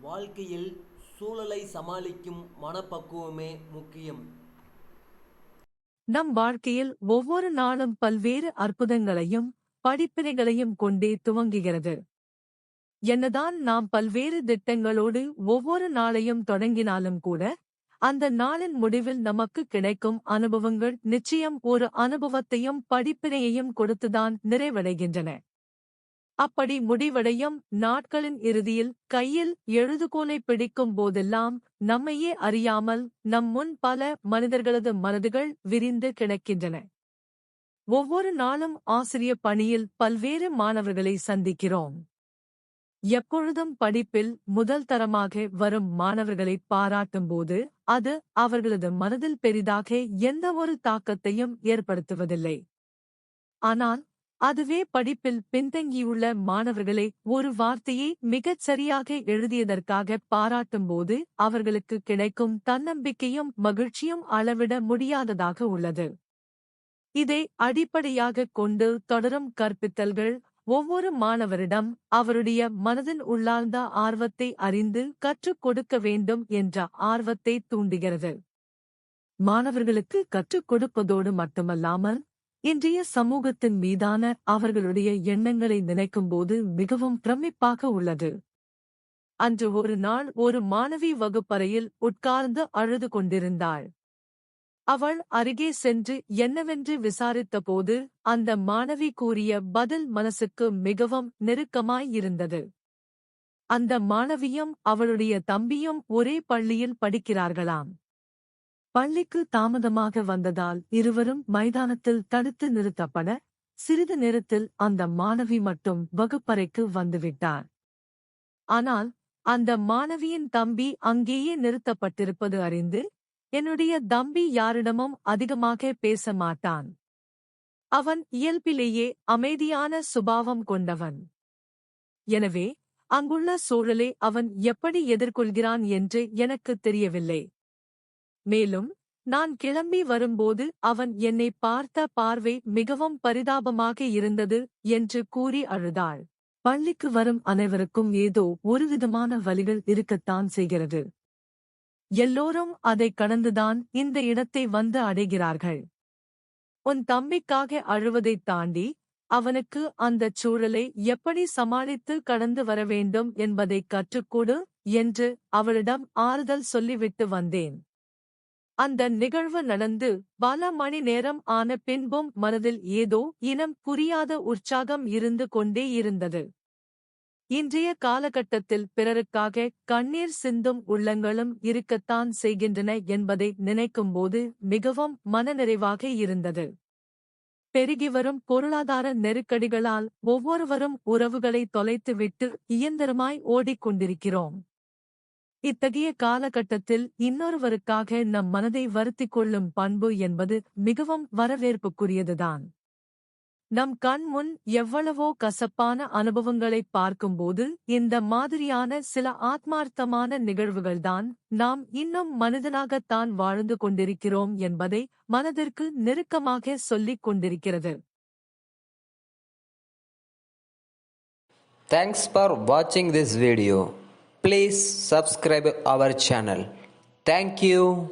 வாழ்க்கையில் சூழலை சமாளிக்கும் மனப்பக்குவமே முக்கியம். நம் வாழ்க்கையில் ஒவ்வொரு நாளும் பல்வேறு அற்புதங்களையும் படிப்பினைகளையும் கொண்டே துவங்குகிறது. என்னதான் நாம் பல்வேறு திட்டங்களோடு ஒவ்வொரு நாளையும் தொடங்கினாலும் கூட, அந்த நாளின் முடிவில் நமக்கு கிடைக்கும் அனுபவங்கள் நிச்சயம் ஒரு அனுபவத்தையும் படிப்பினையையும் கொடுத்துதான் நிறைவடைகின்றன. அப்படி முடிவடையும் நாட்களின் இறுதியில் கையில் எழுதுகோலை பிடிக்கும் போதெல்லாம் நம்மையே அறியாமல் நம் முன் பல மனிதர்களது மனதுகள் விரிந்து கிடக்கின்றன. ஒவ்வொரு நாளும் ஆசிரிய பணியில் பல்வேறு மாணவர்களை சந்திக்கிறோம். எப்பொழுதும் படிப்பில் முதல் தரமாக வரும் மாணவர்களை பாராட்டும்போது அது அவர்களது மனதில் பெரிதாக எந்த ஒரு தாக்கத்தையும் ஏற்படுத்துவதில்லை. ஆனால் அதுவே படிப்பில் பின்தங்கியுள்ள மாணவர்களை ஒரு வார்த்தையை மிகச் சரியாக எழுதியதற்காக பாராட்டும்போது அவர்களுக்கு கிடைக்கும் தன்னம்பிக்கையும் மகிழ்ச்சியும் அளவிட முடியாததாக உள்ளது. இதை அடிப்படையாகக் கொண்டு தொடரும் கற்பித்தல்கள் ஒவ்வொரு மாணவரிடம் அவருடைய மனதின் உள்ளார்ந்த ஆர்வத்தை அறிந்து கற்றுக் கொடுக்க வேண்டும் என்ற ஆர்வத்தை தூண்டுகிறது. மாணவர்களுக்கு கற்றுக் கொடுப்பதோடு மட்டுமல்லாமல் இன்றைய சமூகத்தின் மீதான அவர்களுடைய எண்ணங்களை நினைக்கும்போது மிகவும் பிரமிப்பாக உள்ளது. அன்று ஒரு நாள் ஒரு மாணவி வகுப்பறையில் உட்கார்ந்து அழுது கொண்டிருந்தாள். அவள் அருகே சென்று என்னவென்று விசாரித்தபோது அந்த மாணவி கூறிய பதில் மனசுக்கு மிகவும் நெருக்கமாயிருந்தது. அந்த மாணவியும் அவளுடைய தம்பியும் ஒரே பள்ளியில் படிக்கிறார்களாம். பள்ளிக்கு தாமதமாக வந்ததால் இருவரும் மைதானத்தில் தடுத்து நிறுத்தப்பட, சிறிது நேரத்தில் அந்த மாணவி மட்டும் வகுப்பறைக்கு வந்துவிட்டார். ஆனால் அந்த மாணவியின் தம்பி அங்கேயே நிறுத்தப்பட்டிருப்பது அறிந்து, என்னுடைய தம்பி யாரிடமும் அதிகமாக பேச மாட்டான். அவன் இயல்பிலேயே அமைதியான சுபாவம் கொண்டவன். எனவே அங்குள்ள சூழலை அவன் எப்படி எதிர்கொள்கிறான் என்று எனக்கு தெரியவில்லை. மேலும் நான் கிளம்பி வரும்போது அவன் என்னை பார்த்த பார்வை மிகவும் பரிதாபமாக இருந்தது என்று கூறி அழுதாள். பள்ளிக்கு வரும் அனைவருக்கும் ஏதோ ஒருவிதமான வலிகள் இருக்கத்தான் செய்கிறது. எல்லோரும் அதைக் கடந்துதான் இந்த இடத்தை வந்து அடைகிறார்கள். உன் தம்பிக்காக அழுவதைத் தாண்டி அவனுக்கு அந்தச் சூழலை எப்படி சமாளித்து கடந்து வர வேண்டும் என்பதைக் கற்றுக்கொடு என்று அவளிடம் ஆறுதல் சொல்லிவிட்டு வந்தேன். அந்த நிகழ்வு நடந்து பல மணி நேரம் ஆன பின்பும் மனதில் ஏதோ இனம் புரியாத உற்சாகம் இருந்து கொண்டே இருந்தது. இன்றைய காலகட்டத்தில் பிறருக்காக கண்ணீர் சிந்தும் உள்ளங்களும் இருக்கத்தான் செய்கின்றன என்பதை நினைக்கும்போது மிகவும் மனநிறைவாக இருந்தது. பெருகிவரும் பொருளாதார நெருக்கடிகளால் ஒவ்வொருவரும் உறவுகளை தொலைத்துவிட்டு இயந்திரமாய் ஓடிக்கொண்டிருக்கிறோம். இத்தகைய காலகட்டத்தில் இன்னொருவருக்காக நம் மனதை வருத்திக் கொள்ளும் பண்பு என்பது மிகவும் வரவேற்புக்குரியதுதான். நம் கண் முன் எவ்வளவோ கசப்பான அனுபவங்களைப் பார்க்கும்போது இந்த மாதிரியான சில ஆத்மார்த்தமான நிகழ்வுகள்தான் நாம் இன்னும் மனிதனாகத்தான் வாழ்ந்து கொண்டிருக்கிறோம் என்பதை மனதிற்கு நெருக்கமாக சொல்லிக் கொண்டிருக்கிறது. Thanks for watching this video. Please subscribe our channel. Thank you.